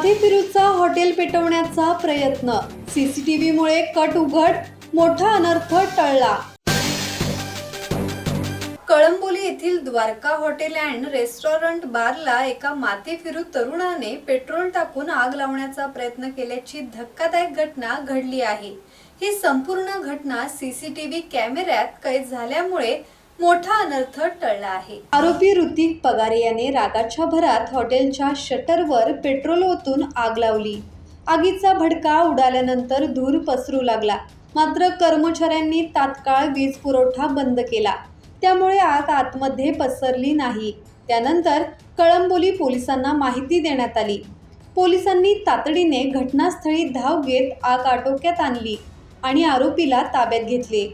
माथे फिरूचा हॉटेल पेटवण्याचा प्रयत्न, सीसीटीव्हीमुळे कट उघड, मोठा अनर्थ टळला। कळंबोली येथील द्वारका हॉटेल अँड रेस्टॉरंट बारला एका माथेफिरू तरुणाने पेट्रोल टाकून आग लावण्याचा प्रयत्न केल्याची धक्कादायक घटना घडली आहे। ही संपूर्ण घटना सीसीटीव्ही कॅमेऱ्यात कैद झाल्यामुळे मोठा अनर्थ टळला आहे। आरोपी ऋतिक पगारे याने रागाच्या भरात हॉटेलच्या शटरवर पेट्रोल ओतून आग लावली। आगीचा भडका उडाल्यानंतर धूर पसरू लागला, मात्र कर्मचाऱ्यांनी तात्काळ वीज पुरवठा बंद केला, त्यामुळे आग आतमध्ये पसरली नाही। त्यानंतर कळंबोली पोलिसांना माहिती देण्यात आली। पोलिसांनी तातडीने घटनास्थळी धाव घेत आग आटोक्यात आणली आणि आरोपीला ताब्यात घेतले।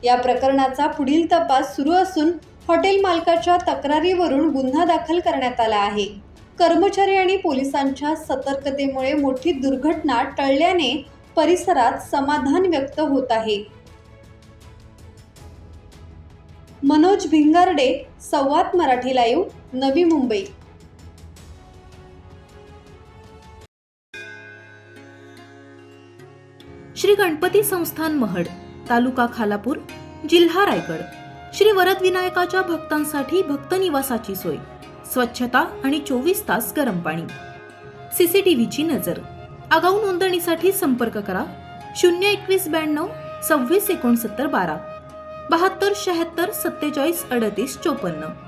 या प्रकरणाचा पुढील तपास सुरू असून हॉटेल मालकाच्या तक्रारीवरून गुन्हा दाखल करण्यात आला आहे। कर्मचारी आणि पोलिसांच्या सतर्कतेमुळे मोठी दुर्घटना टळल्याने परिसरात समाधान व्यक्त होत आहे। मनोज भिंगारडे, संवाद मराठी लाईव्ह, नवी मुंबई। श्री गणपती संस्थान महड, तालुका खालापूर, जिल्हा रायगड। श्री वरद विनायकाच्या भक्तांसाठी भक्त निवासाची सोय, स्वच्छता आणि 24 तास गरम पाणी। सीसीटीव्हीची नजर। आगाऊ नोंदणीसाठी संपर्क करा 02192 26 69 12 72 76 47 38 54।